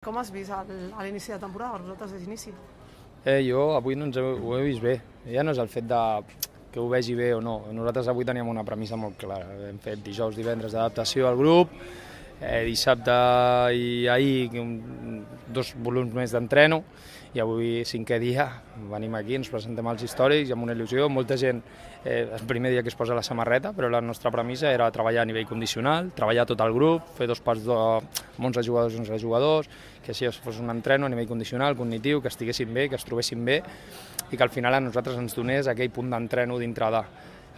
Com has vist a l'inici de temporada, per vosaltres és inici? Jo avui no ho he vist bé. Ja no és el fet que ho vegi bé o no. Nosaltres avui teníem una premissa molt clara. Hem fet dijous, divendres d'adaptació al grup, dissabte i ahir 2 volums més d'entreno, i avui, 5è dia, venim aquí, ens presentem als històrics amb una il·lusió. Molta gent, el primer dia que es posa la samarreta, però la nostra premissa era treballar a nivell condicional, treballar tot el grup, fer 2 parts amb 11 jugadors i 11 jugadors, que així fos un entreno a nivell condicional, cognitiu, que estiguessin bé, que es trobessin bé, i que al final a nosaltres ens donés aquell punt d'entreno dintre de...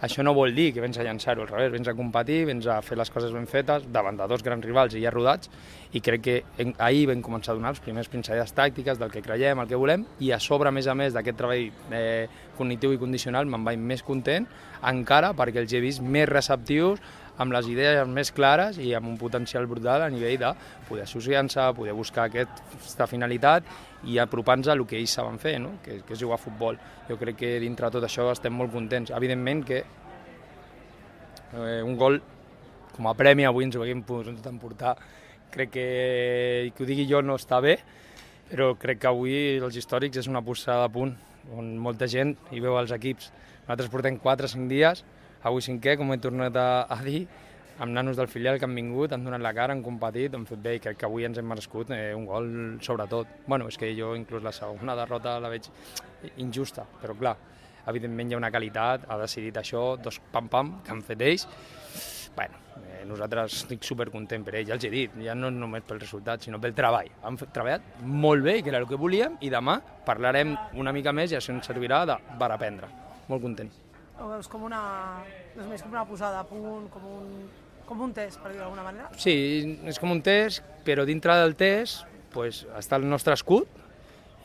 Això no vol dir que vens a llançar-ho, al revés, vens a competir, vens a fer les coses ben fetes davant de 2 grans rivals i ja rodats, i crec que ahir vam començar a donar els primers pinzellades tàctiques del que creiem, el que volem, i a sobre, a més d'aquest treball cognitiu i condicional, me'n vaig més content encara perquè els he vist més receptius, amb les idees més clares i amb un potencial brutal a nivell de poder associar-se, poder buscar aquesta finalitat i apropar-nos a el que ells saben fer, no? que és jugar a futbol. Jo crec que dintre de tot això estem molt contents. Evidentment que un gol com a premi avui ens ho haguem pogut emportar. Crec que ho digui jo no està bé, però crec que avui els històrics és una posada de punt on molta gent hi veu els equips. Nosaltres portem 4 o 5 dies, avui 5è, com he tornat a dir, amb nanos del filial que han vingut, han donat la cara, han competit, han fet bé, i crec que avui ens hem merescut un gol sobretot. Bueno, és que jo inclús la segona derrota la veig injusta, però clar, evidentment hi ha una qualitat, ha decidit això, 2 pam-pam que han fet ells. Bueno, nosaltres estic supercontent per ells, ja els he dit, ja no només pel resultat, sinó pel treball. Han treballat molt bé, que era el que volíem, i demà parlarem una mica més i això ens servirà per aprendre. Molt content. Ho veus com és com una posada a punt, com un test, per dir-ho d'alguna manera? Sí, és com un test, però dintre del test està el nostre escut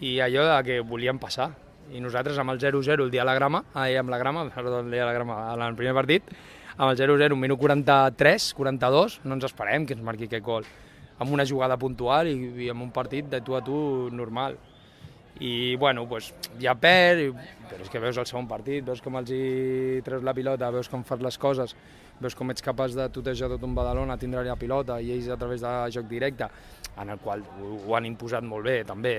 i allò que volíem passar. I nosaltres amb el 0-0 el dia de la grama, en el primer partit, amb el 0-0, un minut 43, 42, no ens esperem que ens marqui aquest gol. Amb una jugada puntual i amb un partit de tu a tu normal. I bueno, ja perd, però és que veus el segon partit, veus com els hi treus la pilota, veus com fas les coses, veus com ets capaç de tutejar tot un Badalona, tindre la pilota i ells a través de joc directe, en el qual ho han imposat molt bé també,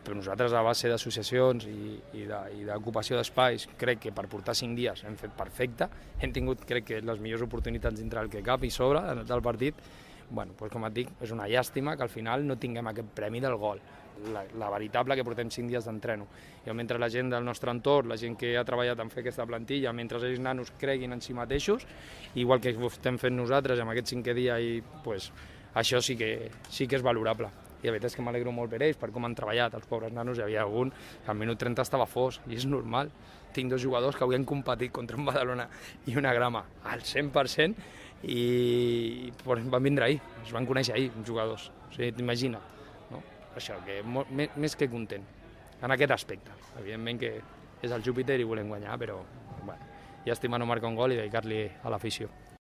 però nosaltres a base d'associacions i d'ocupació d'espais crec que per portar 5 dies hem fet perfecte, hem tingut crec que les millors oportunitats dintre del que cap i sobre del partit. Bueno, com et dic, és una llàstima que al final no tinguem aquest premi del gol, la veritable que portem 5 dies d'entreno. I mentre la gent del nostre entorn, la gent que ha treballat en fer aquesta plantilla, mentre ells nanos creguin en si mateixos, igual que ho estem fent nosaltres amb aquest 5è dia, i això sí que és valorable. I la veritat és que m'alegro molt per ells, per com han treballat. Els pobres nanos, hi havia algun que al minut 30 estava fos, i és normal. Tinc 2 jugadors que avui han competit contra un Badalona i una grama al 100%, i van vindre ahir, es van conèixer ahir, uns jugadors. O sigui, t'imagina't, no? Això, que més que content, en aquest aspecte. Evidentment que és el Júpiter i volem guanyar, però llàstima no marcar un gol i dedicar-li a l'afició.